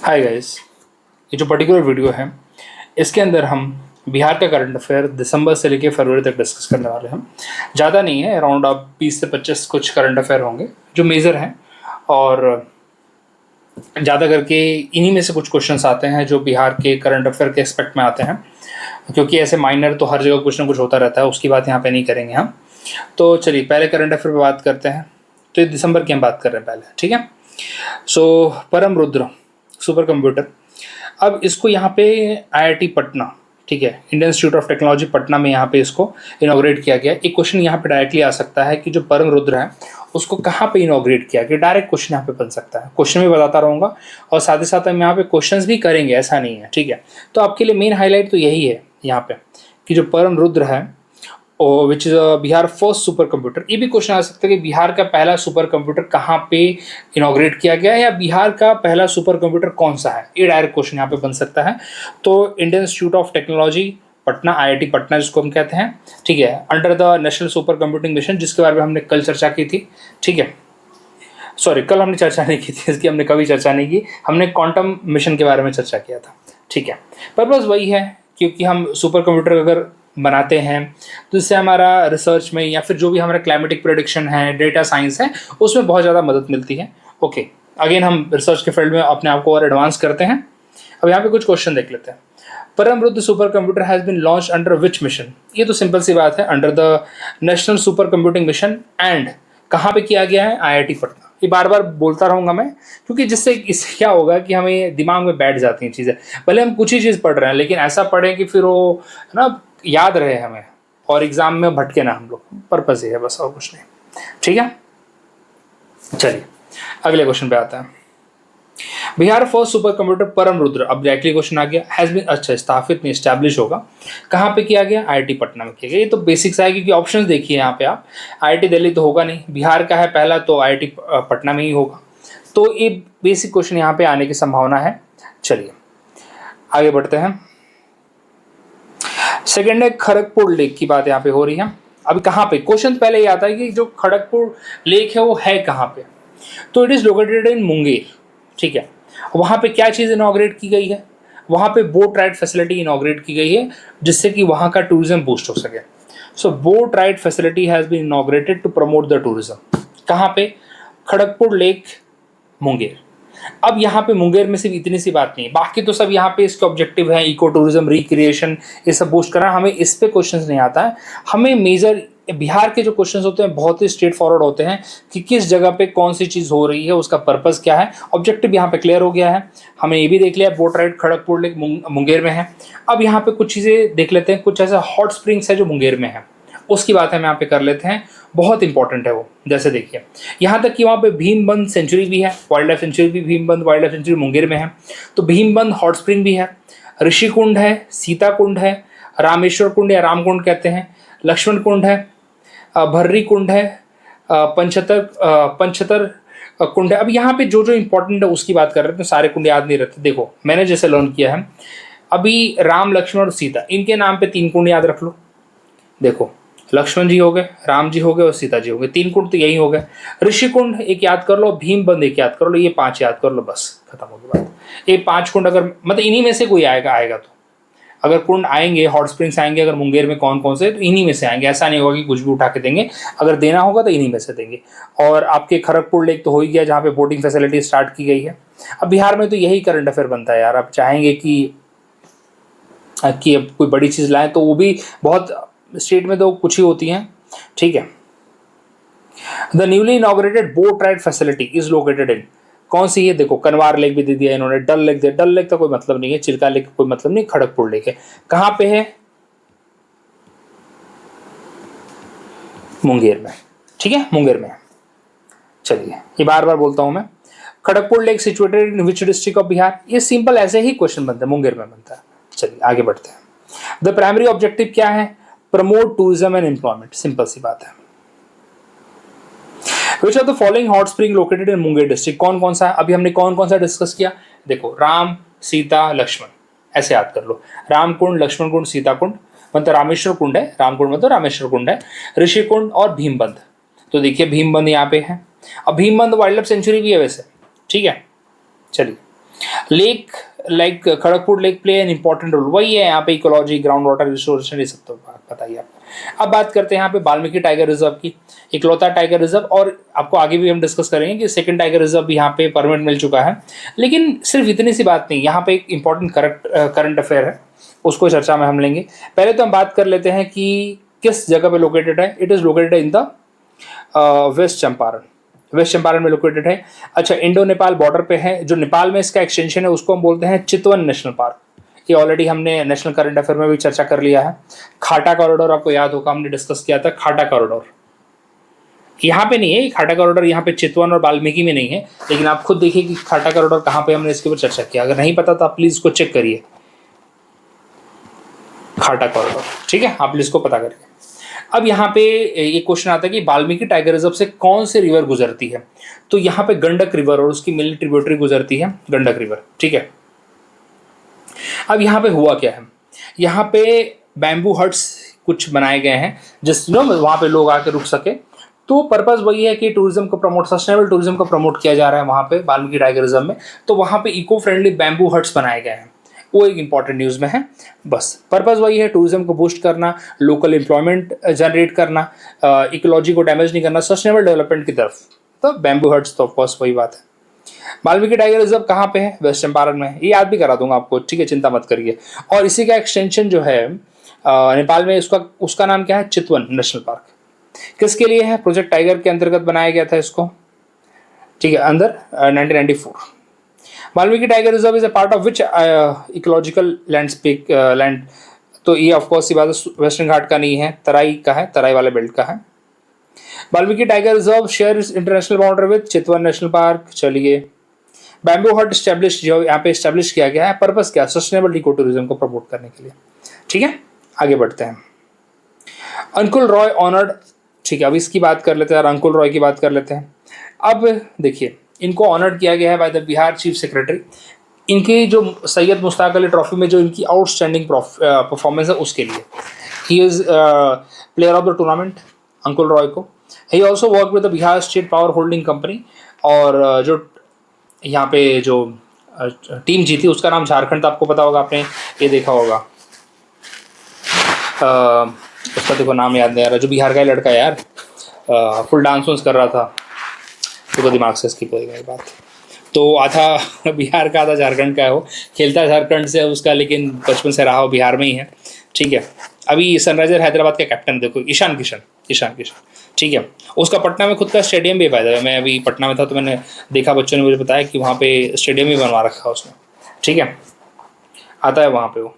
Hi guys, ये जो particular video है इसके अंदर हम बिहार का करंट अफेयर दिसंबर से लेकर फरवरी तक डिस्कस करने वाले हैं। ज़्यादा नहीं है, अराउंड आप 20 से 25 कुछ करंट अफेयर होंगे जो मेजर हैं, और ज़्यादा करके इन्हीं में से कुछ क्वेश्चंस आते हैं जो बिहार के करंट अफेयर के एक्सपेक्ट में आते हैं, क्योंकि ऐसे माइनर तो हर जगह कुछ ना कुछ होता रहता है, उसकी बात यहाँ पे नहीं करेंगे हम। तो चलिए पहले करंट अफेयर पर बात करते हैं। तो ये दिसंबर की हम बात कर रहे हैं पहले, ठीक है। सो परम रुद्र सुपर कंप्यूटर, अब इसको यहाँ पे आईआईटी पटना, ठीक है, Indian institute of technology Patna में यहाँ पे इसको इनॉग्रेट किया गया। एक क्वेश्चन यहाँ पे डायरेक्टली आ सकता है कि जो परम रुद्र है उसको कहाँ पे इनॉग्रेट किया गया, डायरेक्ट क्वेश्चन यहाँ पे बन सकता है। क्वेश्चन भी बताता रहूँगा और साथ ही साथ हम यहाँ पे क्वेश्चंस भी करेंगे, ऐसा नहीं है, ठीक है। तो आपके लिए मेन हाईलाइट तो यही है यहाँ पे कि जो परम रुद्र है which is Bihar first super computer. ये भी क्वेश्चन आ सकता है कि बिहार का पहला सुपर कंप्यूटर कहाँ पे इनॉग्रेट किया गया है, या बिहार का पहला सुपर कंप्यूटर कौन सा है। ये डायरेक्ट क्वेश्चन यहाँ पे बन सकता है। तो Indian institute of technology Patna, IIT Patna जिसको हम कहते हैं, ठीक है, under the national super computing mission, जिसके बारे में हमने कल चर्चा की थी, ठीक है। सॉरी, कल हमने चर्चा नहीं की थी, इसकी हमने कभी चर्चा नहीं की, हमने क्वांटम मिशन के बारे में चर्चा किया था, ठीक है। पर्पज़ वही है क्योंकि हम सुपर कंप्यूटर अगर बनाते हैं तो इससे हमारा रिसर्च में या फिर जो भी हमारा क्लाइमेटिक प्रेडिक्शन है, डेटा साइंस है, उसमें बहुत ज़्यादा मदद मिलती है। ओके, अगेन हम रिसर्च के फील्ड में अपने आप को और एडवांस करते हैं। अब यहाँ पे कुछ क्वेश्चन देख लेते हैं। Param Rudra super computer has been launch under which mission. ये तो सिंपल सी बात है, under the national super computing mission, and कहाँ पे किया गया है, आईआईटी पटना। ये बार बार बोलता रहूँगा मैं, क्योंकि जिससे इससे क्या होगा कि हमें दिमाग में बैठ जाती हैं चीज़ें। भले हम कुछ ही चीज़ पढ़ रहे हैं, लेकिन ऐसा पढ़ें कि फिर वो है ना याद रहे हमें, और एग्जाम में भटके ना हम लोग। पर्पस ये है बस, और कुछ नहीं, ठीक है। चलिए अगले क्वेश्चन पे आता है। बिहार फर्स्ट सुपर कंप्यूटर परम रुद्र, अब डायरेक्टली क्वेश्चन आ गया, हैज बीन, अच्छा स्थापित नहीं, स्टैब्लिश होगा, कहाँ पे किया गया, आईआईटी पटना में किया गया। ये तो बेसिक्स है, क्योंकि ऑप्शंस देखिए यहाँ पे आप, आईआईटी दिल्ली तो होगा नहीं, बिहार का है पहला, तो आईआईटी पटना में ही होगा। तो ये बेसिक क्वेश्चन यहाँ पे आने की संभावना है। चलिए आगे बढ़ते हैं। सेकेंड है खड़गपुर लेक की बात यहाँ पे हो रही है। अभी कहाँ पे, क्वेश्चन पहले ये आता है कि जो खड़गपुर लेक है वो है कहाँ पे। तो इट इज़ लोकेटेड इन मुंगेर, ठीक है। वहाँ पे क्या चीज़ इनॉग्रेट की गई है, वहाँ पे बोट राइड फैसिलिटी इनॉग्रेट की गई है, जिससे कि वहाँ का टूरिज्म बूस्ट हो सके। So boat ride facility has been inaugurated to promote the tourism. कहाँ पे, खड़गपुर लेक, मुंगेर। अब यहाँ पे मुंगेर में सिर्फ इतनी सी बात नहीं है, बाकी तो सब यहाँ पे इसके ऑब्जेक्टिव है, इको टूरिज्म, रिक्रिएशन, ये सब बूस्ट करना। हमें इस पे क्वेश्चंस नहीं आता है। हमें मेजर बिहार के जो क्वेश्चंस होते हैं बहुत ही स्ट्रेट फॉरवर्ड होते हैं कि किस जगह पे कौन सी चीज़ हो रही है, उसका पर्पस क्या है, ऑब्जेक्टिव यहाँ पे क्लियर हो गया है। हमने ये भी देख लिया boat ride Kharagpur lake Munger में है। अब यहाँ पे कुछ चीज़ें देख लेते हैं, कुछ ऐसा हॉट स्प्रिंग्स है जो मुंगेर में है, उसकी बात हम यहाँ पे कर लेते हैं, बहुत इंपॉर्टेंट है वो। जैसे देखिए यहाँ तक कि वहाँ पे भीमबंद सेंचुरी भी है, वाइल्ड लाइफ सेंचुरी भी, भीमबंद वाइल्ड लाइफ सेंचुरी मुंगेर में है। तो भीमबंद हॉट स्प्रिंग भी है, ऋषि कुंड है, सीता कुंड है, रामेश्वर कुंड या राम कुंड कहते हैं, लक्ष्मण कुंड है, भर्री कुंड है, पंचतर कुंड है। अब यहाँ पे जो जो इंपॉर्टेंट है उसकी बात कर रहे हैं, तो सारे कुंड याद नहीं रहते। देखो मैंने जैसे लर्न किया है, अभी राम, लक्ष्मण और सीता, इनके नाम पे 3 कुंड याद रख लो। देखो लक्ष्मण जी हो गए, राम जी हो गए और सीता जी हो गए, 3 कुंड तो यही हो गए। ऋषि कुंड एक याद कर लो, भीमबंद एक याद कर लो, ये 5 याद कर लो, बस खत्म हो गई बात। ये 5 कुंड अगर मतलब इन्हीं में से कोई आएगा तो, अगर कुंड आएंगे, हॉट स्प्रिंग्स आएंगे अगर मुंगेर में कौन कौन से, तो इन्हीं में से आएंगे। ऐसा नहीं होगा कि कुछ भी उठा के देंगे, अगर देना होगा तो इन्हीं में से देंगे। और आपके खड़गपुर लेक तो हो ही गया, जहाँ पे बोटिंग फैसिलिटी स्टार्ट की गई है। अब बिहार में तो यही करंट अफेयर बनता है यार। आप चाहेंगे कि कोई बड़ी चीज़ लाएं तो वो भी बहुत, स्टेट में तो कुछ ही होती हैं, ठीक है। The newly inaugurated boat ride facility is located in, कौन सी है, देखो कनवार लेक भी दे दिया इन्होंने, डल लेक दे, डल लेक का कोई मतलब नहीं है, चिल्का लेक का कोई मतलब नहीं, खड़गपुर लेक है। कहाँ पे है, मुंगेर में, ठीक है, मुंगेर में। चलिए ये बार बार बोलता हूं मैं, Kharagpur lake situated in which district of Bihar. ये सिंपल ऐसे ही क्वेश्चन बनता है, मुंगेर में बनता है। चलिए आगे बढ़ते हैं। द प्राइमरी ऑब्जेक्टिव क्या है, promote tourism and employment, simple सी बात है। Which of the following hot spring located in Munger district, कौन कौन सा है, अभी हमने कौन कौन सा डिस्कस किया, देखो राम, सीता, लक्ष्मण, ऐसे याद कर लो। राम कुंड, लक्ष्मण कुंड, सीता कुंड, मतलब रामेश्वर कुंड है, राम कुंड मतलब रामेश्वर कुंड है, ऋषि कुंड और भीमबंद। तो देखिए भीमबंद यहाँ पे है। अब भीमबंद वाइल्ड लाइफ सेंचुरी भी है वैसे, ठीक है। चलिए lake like Kharagpur lake play an important role, वही है यहाँ पे इकोलॉजी, ग्राउंड वाटर रिसोर्स, ये सब तो पता ही आपको। अब बात करते हैं यहाँ पे वाल्मीकि टाइगर रिजर्व की, इकलौता टाइगर रिजर्व, और आपको आगे भी हम डिस्कस करेंगे कि सेकंड टाइगर रिजर्व भी यहाँ पे परमिट मिल चुका है। लेकिन सिर्फ इतनी सी बात नहीं, यहाँ पे एक इंपॉर्टेंट करंट अफेयर है, उसको चर्चा में हम लेंगे। पहले तो हम बात कर लेते हैं कि किस जगह पे लोकेटेड है। It is located in the west Champaran, west Champaran में लोकेटेड है। अच्छा, इंडो नेपाल बॉर्डर पे है। जो नेपाल में इसका एक्सटेंशन है उसको हम बोलते हैं चितवन नेशनल पार्क। ये ऑलरेडी हमने नेशनल करंट अफेयर में भी चर्चा कर लिया है। खाटा कॉरिडोर आपको याद होगा, हमने डिस्कस किया था खाटा कॉरिडोर। यहाँ पे नहीं है खाटा कॉरिडोर, यहाँ पे चितवन और वाल्मीकि में नहीं है, लेकिन आप खुद देखिए कि खाटा कॉरिडोर कहाँ पे हमने इसके ऊपर चर्चा किया। अगर नहीं पता तो आप प्लीज इसको चेक करिए, खाटा कॉरिडोर, ठीक है, आप प्लीज इसको पता करिए। अब यहाँ पे ये क्वेश्चन आता है कि वाल्मीकि टाइगर रिजर्व से कौन सी रिवर गुजरती है, तो यहाँ पे गंडक रिवर और उसकी मिली ट्रिब्यूटरी गुजरती है गंडक रिवर, ठीक है। अब यहाँ पे हुआ क्या है, यहाँ पे बैम्बू हट्स कुछ बनाए गए हैं जिस वहाँ पे लोग आके रुक सके। तो पर्पस वही है कि टूरिज्म को प्रमोट, सस्टेनेबल टूरिज्म को प्रमोट किया जा रहा है वहाँ पे वाल्मीकि टाइगर रिजर्व में। तो वहाँ पे इको फ्रेंडली बैम्बू हट्स बनाए गए हैं, वो एक इंपॉर्टेंट न्यूज़ में है। बस पर्पस वही है, टूरिज्म को बूस्ट करना, लोकल एम्प्लॉयमेंट जनरेट करना, इकोलॉजी को डैमेज नहीं करना, सस्टेनेबल डेवलपमेंट की तरफ। तो बैम्बू हट्स तो ऑफकोर्स वही बात है। वाल्मीकि टाइगर रिजर्व कहाँ पे है, वेस्ट चंपारण में, ये याद भी करा दूंगा आपको, ठीक है, चिंता मत करिए। और इसी का एक्सटेंशन जो है नेपाल में, उसका नाम क्या है, चितवन नेशनल पार्क। किसके लिए है, प्रोजेक्ट टाइगर के अंतर्गत बनाया गया था इसको, ठीक है, अंदर 1994। Valmiki tiger reserve is a part of which ecological landscape land, तो ये ऑफकोर्स ये बात वेस्टर्न घाट का नहीं है, तराई का है, तराई वाले बेल्ट का है। Valmiki tiger reserve share international border with Chitwan national park. चलिए, बैम्बू हट स्टैब्लिश, जो यहाँ पे स्टैब्लिश किया गया है, पर्पस क्या, सस्टेनेबल इको टूरिज्म को प्रमोट करने के लिए, ठीक है। आगे बढ़ते हैं, अंकुल रॉय ऑनर्ड, ठीक है, अब इसकी बात कर लेते हैं, अंकुल रॉय की बात कर लेते हैं। अब देखिए, इनको ऑनर्ड किया गया है by the Bihar chief secretary. इनकी जो सैयद मुश्ताक अली ट्रॉफी में जो इनकी आउटस्टैंडिंग परफॉर्मेंस है उसके लिए he is player of the tournament, Ankul Roy को। He also work with the Bihar state power holding company, और जो यहाँ पे जो टीम जीती उसका नाम झारखंड था, आपको पता होगा, आपने ये देखा होगा, उसका देखो नाम याद नहीं आ रहा, जो बिहार का ही लड़का है यार, फुल डांस वांस कर रहा था, तो दिमाग से स्किप हो गई बात। तो आधा बिहार का आधा झारखंड का है, वो खेलता झारखंड से उसका, लेकिन बचपन से रहा हो बिहार में ही है, ठीक है। अभी सनराइजर हैदराबाद का कैप्टन देखो, ईशान किशन, ठीक है। उसका पटना में खुद का स्टेडियम भी है। मैं अभी पटना में था तो मैंने देखा, बच्चों ने मुझे बताया कि वहाँ पे स्टेडियम भी बनवा रखा है उसने, ठीक है, आता है वहाँ पे वो।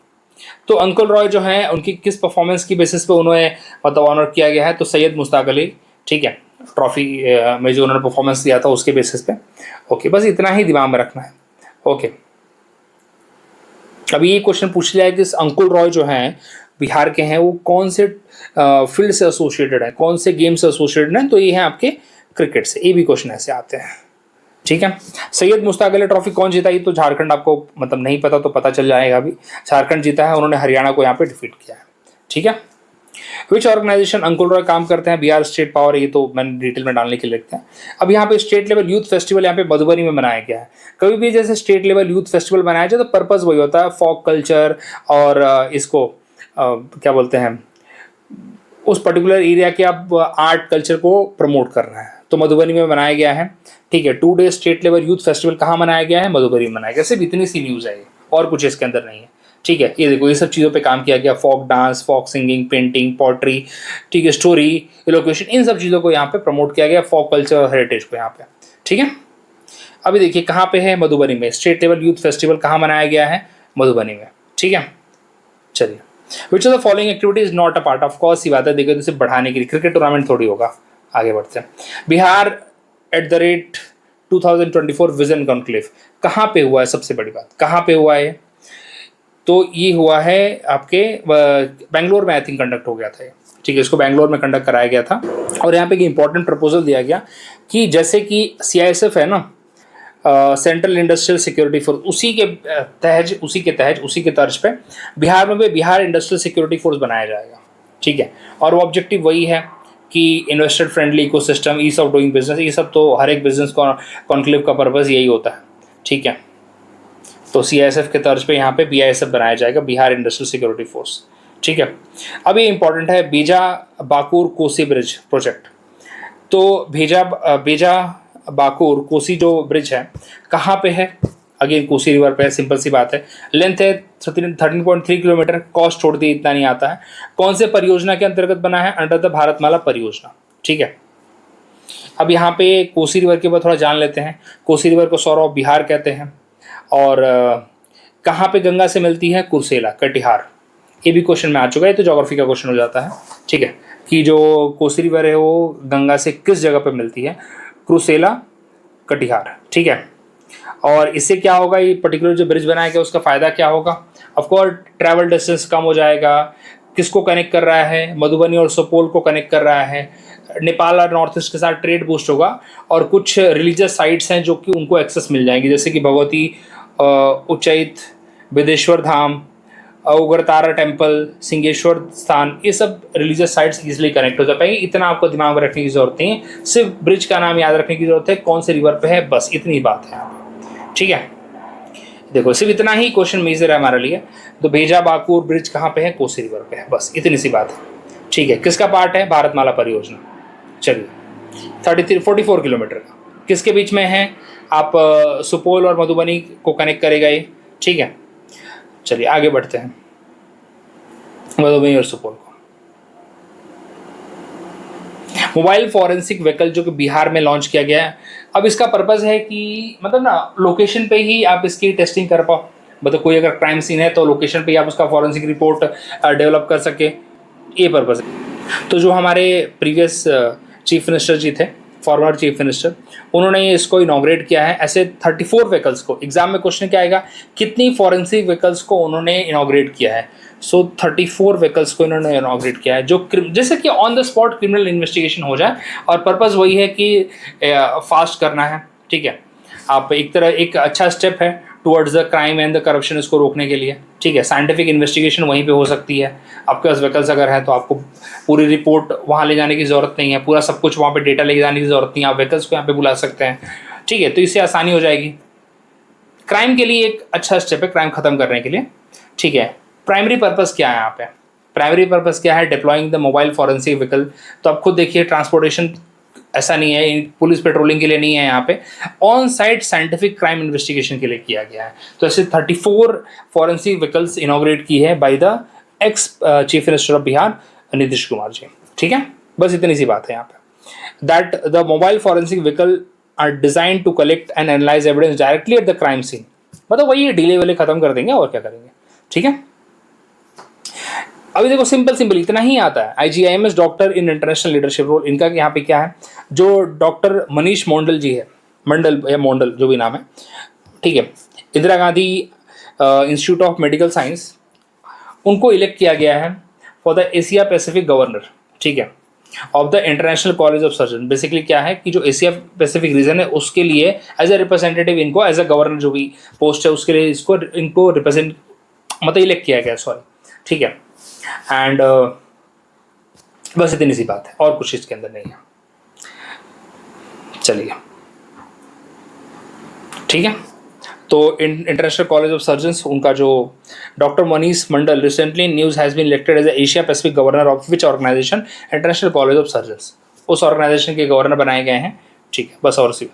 तो अंकुल रॉय जो है, उनकी किस परफॉर्मेंस की बेसिस पे उन्हें मतलब ऑनर किया गया है, तो सैयद मुश्ताक अली, ठीक है, ट्रॉफी में जो उन्होंने परफॉर्मेंस दिया था उसके बेसिस पे। ओके, बस इतना ही दिमाग में रखना है। ओके, अभी ये क्वेश्चन पूछ लिया है कि अंकुल रॉय जो हैं बिहार के हैं, वो कौन से फील्ड से एसोसिएटेड है, कौन से गेम से एसोसिएटेड है, तो ये है आपके क्रिकेट से। ये भी क्वेश्चन ऐसे आते हैं, ठीक है। सैयद मुश्ताक अली ट्रॉफी कौन जीता, ये तो झारखंड, आपको मतलब नहीं पता तो पता चल जाएगा अभी, झारखंड जीता है, उन्होंने हरियाणा को यहाँ पे डिफीट किया है, ठीक है। विच ऑर्गेनाइजेशन अंकुल रॉय काम करते हैं, बिहार स्टेट पावर, ये तो मैंने डिटेल में डालने के लिए लिखते हैं। अब यहाँ पे स्टेट लेवल यूथ फेस्टिवल यहाँ पे मधुबनी में मनाया गया है। कभी भी जैसे स्टेट लेवल यूथ फेस्टिवल बनाया जाए तो पर्पस वही होता है, फोक कल्चर और इसको क्या बोलते हैं, उस पर्टिकुलर एरिया के आप आर्ट कल्चर को प्रमोट करना है, तो मधुबनी में बनाया गया है, ठीक है। 2 day state level youth festival कहाँ मनाया गया है, मधुबनी में मनाया गया। सिर्फ इतनी सी न्यूज़ है, और कुछ इसके अंदर नहीं है, ठीक है। ये देखो, ये सब चीज़ों पे काम किया गया, फोक डांस, फोक सिंगिंग, पेंटिंग, पॉटरी, ठीक है, स्टोरी, इलोक्वेशन, इन सब चीज़ों को यहाँ पे प्रमोट किया गया, फोक कल्चर और हेरिटेज को यहाँ पे, ठीक है। अभी देखिए कहाँ पे है, मधुबनी में। स्टेट लेवल यूथ फेस्टिवल कहाँ मनाया गया है, मधुबनी में, ठीक है। चलिए, which of the following activity is not a part of, कौन सी बात है, देखो इसे बढ़ाने के लिए, क्रिकेट टूर्नामेंट थोड़ी होगा। आगे बढ़ते हैं, बिहार @ 2024 विजन कॉन्क्लेव कहाँ पे हुआ है, सबसे बड़ी बात कहाँ पे हुआ है, तो ये हुआ है आपके बेंगलोर में, आई थिंक कंडक्ट हो गया था, ठीक है। इसको बेंगलोर में कंडक्ट कराया गया था, और यहाँ पे एक इंपॉर्टेंट प्रपोजल दिया गया कि जैसे कि CISF है ना, सेंट्रल इंडस्ट्रियल सिक्योरिटी फोर्स, उसी के तर्ज पे बिहार में भी बिहार इंडस्ट्रियल सिक्योरिटी फोर्स बनाया जाएगा, ठीक है। और वो ऑब्जेक्टिव वही है कि investor friendly ecosystem, ease of doing business, ये सब तो हर एक बिजनेस कॉन्क्लेव का पर्पस यही होता है, ठीक है। तो CISF के तर्ज पे यहाँ पे BISF बनाया जाएगा, बिहार इंडस्ट्रियल सिक्योरिटी फोर्स। ठीक है, अब ये इंपॉर्टेंट है, बीजा बाकुर कोसी ब्रिज प्रोजेक्ट। तो बेजा बाकुर कोसी जो ब्रिज है कहाँ पे है? अगेन कोसी रिवर पे है, सिंपल सी बात है। लेंथ है 13.3 किलोमीटर, कॉस्ट छोड़ दिए इतना नहीं आता है। कौन से परियोजना के अंतर्गत बना है? अंडर द भारतमाला परियोजना। ठीक है, अब यहाँ पे कोसी रिवर के ऊपर थोड़ा जान लेते हैं। कोसी रिवर को सौर ऑफ बिहार कहते हैं। और कहाँ पे गंगा से मिलती है? कुर्सेला, कटिहार। ये भी क्वेश्चन में आ चुका है, तो ज्योग्राफी का क्वेश्चन हो जाता है। ठीक है, कि जो कोसी रिवर है वो गंगा से किस जगह पे मिलती है? कुर्सेला, कटिहार। ठीक है, और इससे क्या होगा, ये पर्टिकुलर जो ब्रिज बनाया गया उसका फ़ायदा क्या होगा? ऑफकोर्स ट्रैवल डिस्टेंस कम हो जाएगा। किसको कनेक्ट कर रहा है? मधुबनी और सुपौल को कनेक्ट कर रहा है। नेपाल और नॉर्थ ईस्ट के साथ ट्रेड बूस्ट होगा। और कुछ रिलीजियस साइट्स हैं जो कि उनको एक्सेस मिल जाएंगी, जैसे कि भगवती, उच्चैठ, बिदेश्वर धाम, उग्रतारा टेम्पल, सिंहेश्वर स्थान, ये सब रिलीजियस साइट्स इजीली कनेक्ट हो जा पाएंगे। इतना आपको दिमाग में रखने की जरूरत नहीं है, सिर्फ ब्रिज का नाम याद रखने की जरूरत है, कौन से रिवर पे है, बस इतनी बात है। ठीक है, देखो सिर्फ इतना ही क्वेश्चन मेजर है हमारे लिए। तो भेजा बाकुर ब्रिज कहाँ पे है? कोसी रिवर पे है, बस इतनी सी बात है। ठीक है, किसका पार्ट है? भारतमाला परियोजना। चलिए, 44 किलोमीटर का किसके बीच में है? आप सुपौल और मधुबनी को कनेक्ट करेगा ये। ठीक है, चलिए आगे बढ़ते हैं, मधुबनी और सुपौल को। मोबाइल फॉरेंसिक व्हीकल जो कि बिहार में लॉन्च किया गया है। अब इसका पर्पज़ है कि मतलब ना लोकेशन पे ही आप इसकी टेस्टिंग कर पाओ। मतलब कोई अगर क्राइम सीन है तो लोकेशन पे ही आप उसका फॉरेंसिक रिपोर्ट डेवलप कर सके, ये पर्पज़ है। तो जो हमारे प्रीवियस चीफ मिनिस्टर जी थे, फॉर्मर चीफ मिनिस्टर, उन्होंने इसको इनॉग्रेट किया है। ऐसे 34 व्हीकल्स को, एग्जाम में क्वेश्चन क्या आएगा, कितनी फॉरेंसिक व्हीकल्स को उन्होंने इनॉग्रेट किया है? सो 34 व्हीकल्स को इन्होंने इनॉग्रेट किया है, जो जैसे कि on the spot criminal investigation हो जाए। और पर्पज़ वही है कि फास्ट करना है। ठीक है, आप एक तरह एक अच्छा स्टेप है towards the crime and the corruption, इसको रोकने के लिए। ठीक है, साइंटिफिक इन्वेस्टिगेशन वहीं पे हो सकती है। आपके पास व्हीकल्स अगर है तो आपको पूरी रिपोर्ट वहाँ ले जाने की ज़रूरत नहीं है, पूरा सब कुछ वहाँ पे डेटा ले जाने की ज़रूरत नहीं है, आप व्हीकल्स को यहाँ पे बुला सकते हैं। ठीक है, तो इससे आसानी हो जाएगी। क्राइम के लिए एक अच्छा स्टेप है, क्राइम ख़त्म करने के लिए। ठीक है, प्राइमरी पर्पज़ क्या है यहाँ पे? प्राइमरी पर्पज़ क्या है? Deploying the mobile forensic vehicle. तो आप खुद देखिए, ट्रांसपोर्टेशन ऐसा नहीं है, पुलिस पेट्रोलिंग के लिए नहीं है, यहाँ पे on site scientific crime investigation के लिए किया गया है। तो ऐसे 34 फॉरेंसिक व्हीकल्स इनॉग्रेट की है by the ex chief minister of Bihar Nitish Kumar ji. ठीक है, बस इतनी सी बात है यहाँ पे। That the mobile forensic vehicle are design to collect and analyse evidence directly at the crime scene. मतलब वही डिले वाले खत्म कर देंगे, और क्या करेंगे। ठीक है, अभी देखो सिंपल इतना ही आता है। IGIMS doctor in international leadership role, इनका यहाँ पे क्या है? जो डॉक्टर मनीष मंडल जी है, मंडल या मंडल जो भी नाम है, ठीक है, Indira Gandhi institute of medical science, उनको इलेक्ट किया गया है for the Asia Pacific governor. ठीक है, of the international college of surgeon. Basically क्या है कि जो एशिया पैसिफिक रीजन है उसके लिए एज ए रिप्रेजेंटेटिव, इनको एज ए गवर्नर जो भी पोस्ट है उसके लिए इनको रिप्रेजेंट मतलब इलेक्ट किया गया, सॉरी। ठीक है, एंड बस इतनी सी बात है, और कुछ इसके अंदर नहीं है। चलिए, ठीक है, तो इंटरनेशनल कॉलेज ऑफ सर्जन्स, उनका जो doctor Manish Mandal recently news has been elected as Asia Pacific governor of which organisation? International college of surgeons, उस ऑर्गेनाइजेशन के गवर्नर बनाए गए हैं। ठीक है, बस और सी।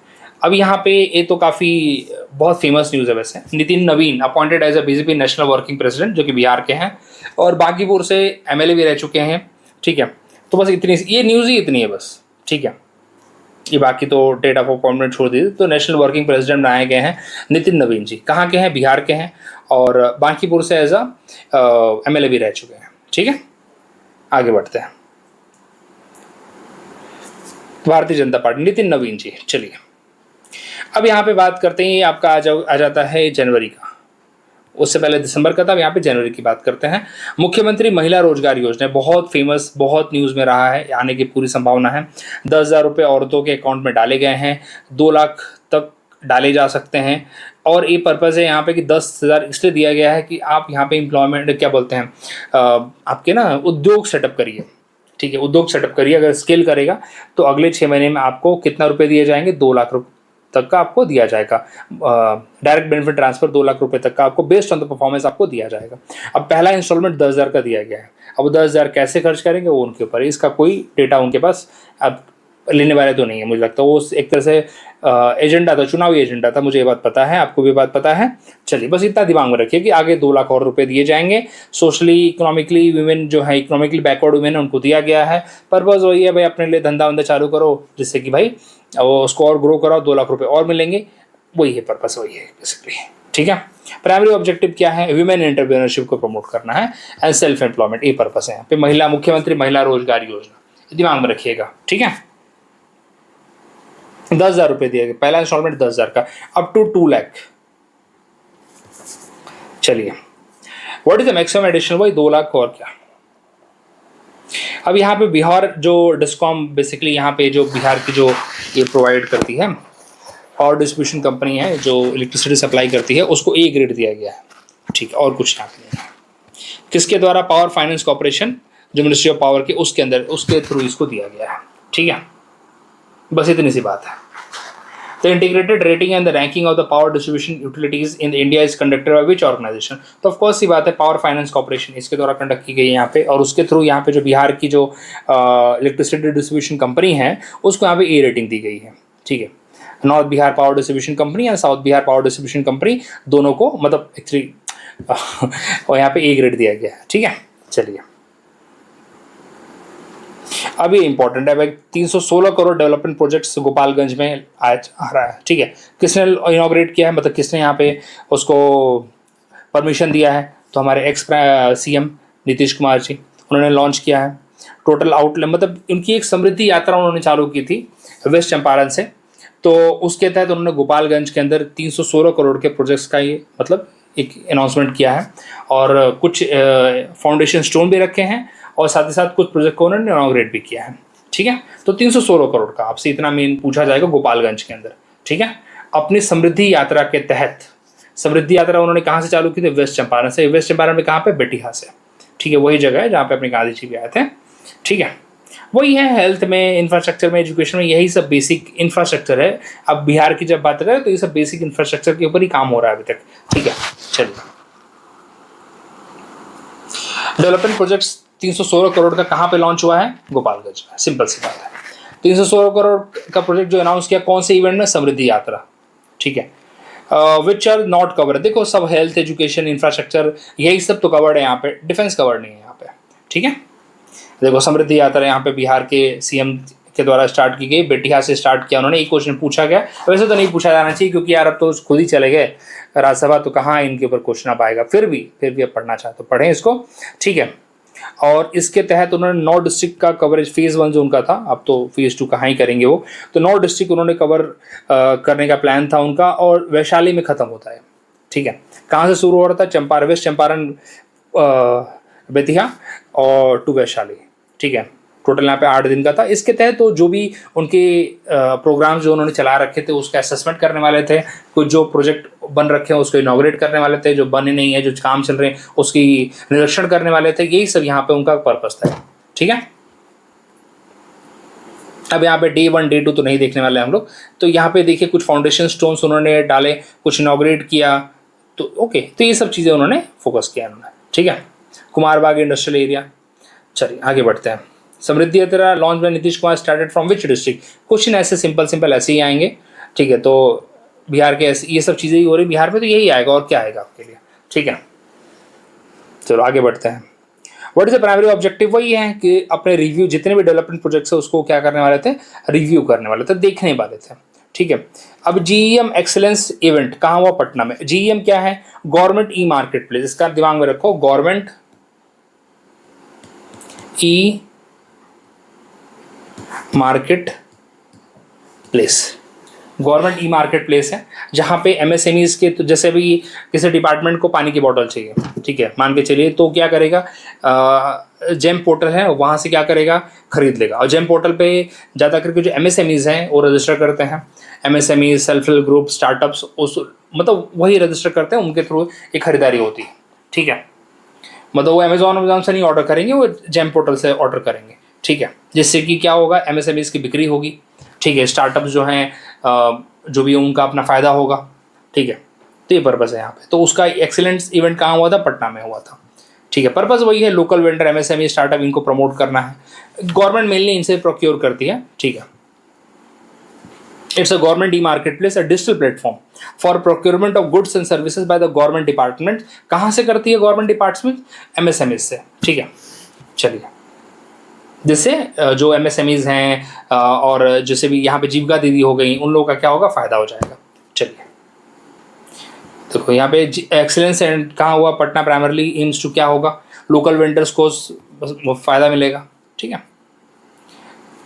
अब यहाँ पे ये तो काफ़ी बहुत फेमस न्यूज़ है वैसे। Nitin Naveen appointed as a BJP national working president, जो कि बिहार के हैं और बांकीपुर से MLA भी रह चुके हैं। ठीक है, तो बस इतनी, ये न्यूज़ ही इतनी है बस। ठीक है, ये बाकी तो डेट ऑफ अपॉइंटमेंट छोड़ दीजिए। तो नेशनल वर्किंग प्रेसिडेंट बनाए गए हैं नितिन नवीन जी, कहाँ के हैं? बिहार के हैं, और बांकीपुर से एज अ MLA भी रह चुके हैं। ठीक है, आगे बढ़ते हैं। भारतीय जनता पार्टी, नितिन नवीन जी। चलिए, अब यहाँ पे बात करते हैं, आपका आ जाता है जनवरी का, उससे पहले दिसंबर का था, अब यहाँ पे जनवरी की बात करते हैं। मुख्यमंत्री महिला रोजगार योजना बहुत फेमस, बहुत न्यूज़ में रहा है, आने की पूरी संभावना है। 10,000 रुपये औरतों के अकाउंट में डाले गए हैं, 2 लाख तक डाले जा सकते हैं। और ये पर्पज़ है यहाँ पे कि 10,000 इसलिए दिया गया है कि आप यहाँ पे एम्प्लॉयमेंट क्या बोलते हैं, आपके ना उद्योग सेटअप करिए। ठीक है, उद्योग सेटअप करिए, अगर स्केल करेगा तो अगले 6 महीने में आपको कितना रुपये दिए जाएंगे? 2 लाख रुपये, तक का आपको दिया जाएगा। डायरेक्ट बेनिफिट ट्रांसफर 2 लाख रुपए तक का आपको बेस्ड ऑन द परफॉर्मेंस आपको दिया जाएगा। अब पहला इंस्टॉलमेंट 10,000 का दिया गया है, अब 10,000 कैसे खर्च करेंगे वो उनके ऊपर है, इसका कोई डेटा उनके पास अब लेने वाले तो नहीं है। मुझे लगता है वो एक तरह से एजेंडा था, चुनावी एजेंडा था, मुझे ये बात पता है, आपको भी बात पता है। चलिए बस इतना दिमाग में रखिए कि आगे 2 लाख और रुपए दिए जाएंगे। सोशली इकोनॉमिकली वीमेन जो है, इकोनॉमिकली बैकवर्ड वीमेन है, उनको दिया गया है। पर्पज़ वही है भाई, अपने लिए धंधा वंधा चालू करो जिससे कि भाई वो उसको और ग्रो कराओ, 2 लाख रुपए और मिलेंगे, वही है पर्पस, वही है बेसिकली। ठीक है, प्राइमरी ऑब्जेक्टिव क्या है, वीमेन एंटरप्रेन्योरशिप को प्रमोट करना है एंड सेल्फ एम्प्लॉयमेंट, ये पर्पस है यहाँ पे। महिला मुख्यमंत्री महिला रोजगार योजना, दिमाग में रखिएगा। ठीक है, 10,000 रुपए दिया गया, पहला इंस्टॉलमेंट 10,000 का, अप टू 2 लाख। चलिए, what is the maximum additional, वही 2 लाख और क्या। अब यहाँ पे बिहार जो डिस्कॉम बेसिकली यहाँ पे जो बिहार की जो ये प्रोवाइड करती है पावर डिस्ट्रीब्यूशन कंपनी है जो इलेक्ट्रिसिटी सप्लाई करती है, उसको ए ग्रेड दिया गया है। ठीक है, और कुछ यहाँ पे नहीं है। किसके द्वारा, पावर फाइनेंस कॉर्पोरेशन जो मिनिस्ट्री ऑफ पावर के उसके अंदर, उसके थ्रू इसको दिया गया है। ठीक है, बस इतनी सी बात है। The integrated rating and the ranking of the power distribution utilities in India is conducted by which organization? तो ऑफ कोर्स सी बात है, पावर फाइनेंस कॉर्पोरेशन इसके द्वारा कंडक्ट की गई है यहाँ पे, और उसके थ्रू यहाँ पे जो बिहार की जो इलेक्ट्रिसिटी डिस्ट्रीब्यूशन कंपनी है उसको यहाँ पे ए रेटिंग दी गई है। ठीक है, north Bihar power distribution company और south Bihar power distribution company दोनों को मतलब एक्चुअली और यहाँ पे ए ग्रेड दिया गया है। ठीक है, चलिए अब ये इंपॉर्टेंट है भाई, 316 करोड़ डेवलपमेंट प्रोजेक्ट्स गोपालगंज में आज आ रहा है। ठीक है, किसने इनॉग्रेट किया है, मतलब किसने यहाँ पे उसको परमिशन दिया है, तो हमारे एक्स सीएम नीतीश कुमार जी, उन्होंने लॉन्च किया है। टोटल आउटले मतलब उनकी एक समृद्धि यात्रा उन्होंने चालू की थी वेस्ट चंपारण से, तो उसके तहत उन्होंने गोपालगंज के अंदर 316 करोड़ के प्रोजेक्ट्स का ये मतलब एक अनाउंसमेंट किया है, और कुछ फाउंडेशन स्टोन भी रखे हैं, और साथ ही साथ कुछ प्रोजेक्ट को उन्होंने इनॉग्रेट भी किया है। ठीक है, तो 316 करोड़ का आपसे इतना मेन पूछा जाएगा गोपालगंज के अंदर। ठीक है, अपनी समृद्धि यात्रा के तहत, समृद्धि यात्रा उन्होंने कहाँ से चालू की थी, वेस्ट चंपारण से। वेस्ट चंपारण में कहाँ पे, बेटिया से। ठीक है, वही जगह है जहाँ पे अपने गांधी जी भी आए थे। ठीक है, वही है, हेल्थ में, इंफ्रास्ट्रक्चर में, एजुकेशन में, यही सब बेसिक इंफ्रास्ट्रक्चर है। अब बिहार की जब बात करें तो ये सब बेसिक इंफ्रास्ट्रक्चर के ऊपर ही काम हो रहा है अभी तक। ठीक है, चलिए, डेवलपमेंट प्रोजेक्ट्स 316 करोड़ का कहाँ पे लॉन्च हुआ है, गोपालगंज में। सिंपल सी बात है, 316 करोड़ का प्रोजेक्ट जो अनाउंस किया कौन से इवेंट में, समृद्धि यात्रा। ठीक है, विच आर नॉट कवर, देखो सब हेल्थ, एजुकेशन, इंफ्रास्ट्रक्चर यही सब तो कवर्ड है यहाँ पे, डिफेंस कवर्ड नहीं है यहाँ पे। ठीक है, देखो समृद्धि यात्रा यहाँ पे बिहार के सीएम के द्वारा स्टार्ट की गई, बेटिया से स्टार्ट किया उन्होंने। एक क्वेश्चन पूछा गया, वैसे तो नहीं पूछा जाना चाहिए क्योंकि यार अब तो खुद ही चले गए राज्यसभा, तो कहाँ इनके ऊपर क्वेश्चन आ पाएगा, फिर भी अब पढ़ना चाहे तो पढ़ें इसको। ठीक है, और इसके तहत उन्होंने 9 डिस्ट्रिक्ट का कवरेज, फेज़ 1 जो उनका था, अब तो फेज़ 2 कहाँ ही करेंगे वो, तो 9 डिस्ट्रिक्ट उन्होंने कवर करने का प्लान था उनका, और वैशाली में ख़त्म होता है। ठीक है, कहाँ से शुरू हो रहा था, चंपारण, वेस्ट चंपारण, बेतिया और टू वैशाली। ठीक है, टोटल यहाँ पे 8 दिन का था। इसके तहत तो जो भी उनके प्रोग्राम्स जो उन्होंने चला रखे थे उसका असेसमेंट करने वाले थे, कुछ जो प्रोजेक्ट बन रखे हैं उसको इनॉग्रेट करने वाले थे, जो बने नहीं है, जो काम चल रहे हैं उसकी निरीक्षण करने वाले थे, यही सब यहाँ पे उनका पर्पस था। ठीक है, अब यहाँ पे डे 1 डे 2 तो नहीं देखने वाले हम लोग, तो यहाँ पे देखिए कुछ फाउंडेशन स्टोन्स उन्होंने डाले, कुछ इनॉग्रेट किया, तो ओके, तो ये सब चीज़ें उन्होंने फोकस किया उन्होंने। ठीक है, कुमारबाग इंडस्ट्रियल एरिया। चलिए आगे बढ़ते हैं। समृद्धि यात्रा launch by Nitish Kumar started from which district, question ऐसे सिंपल ऐसे ही आएंगे। ठीक है, तो बिहार के ऐसे ये सब चीज़ें ही हो रही बिहार में, तो यही आएगा और क्या आएगा आपके लिए। ठीक है, चलो आगे बढ़ते हैं। What is the primary objective, वही है कि अपने रिव्यू, जितने भी डेवलपमेंट प्रोजेक्ट्स है उसको क्या करने वाले थे, रिव्यू करने वाले थे, देखने वाले थे। ठीक है, अब जीईएम एक्सीलेंस इवेंट कहाँ हुआ, पटना में। जीईएम क्या है, गवर्नमेंट ई मार्केट प्लेस, इसका दिमाग में रखो, government e market place, government e market place है जहाँ पे एमएसएमईज के, तो जैसे भी किसी डिपार्टमेंट को पानी की बोतल चाहिए, ठीक है, मान के चलिए, तो क्या करेगा, जेम पोर्टल है वहाँ से क्या करेगा, खरीद लेगा। और जेम पोर्टल पे ज़्यादा करके जो एमएसएमईज हैं वो रजिस्टर करते हैं, MSMEs, self help group, startups, उस मतलब वही रजिस्टर करते हैं, उनके थ्रू एक खरीदारी होती है। ठीक है, मतलब वो अमेजोन से नहीं ऑर्डर करेंगे, वो जेम पोर्टल से ऑर्डर करेंगे। ठीक है, जिससे कि क्या होगा, एमएसएमईज की बिक्री होगी। ठीक है, स्टार्टअप्स जो हैं जो भी उनका अपना फ़ायदा होगा, ठीक है। तो ये पर्पज़ है यहाँ पे। तो उसका एक्सीलेंस इवेंट कहाँ हुआ था? पटना में हुआ था, ठीक है। पर्पज़ वही है, लोकल वेंडर, एमएसएमई, स्टार्टअप, इनको प्रमोट करना है। गवर्नमेंट मेनली इनसे प्रोक्योर करती है, ठीक है। It's a government e-marketplace, a digital platform for procurement of goods and services by the government department। कहाँ से करती है गवर्नमेंट डिपार्टमेंट? एमएसएमई से, ठीक है। चलिए, जिससे जो एमएसएमईज हैं और जैसे भी यहाँ पे जीविका दीदी हो गई, उन लोगों का क्या होगा? फायदा हो जाएगा। चलिए देखो यहाँ पे एक्सीलेंस एंड कहाँ हुआ? पटना। प्राइमरली एम्स टू क्या होगा? लोकल वेंडर्स को फायदा मिलेगा, ठीक है।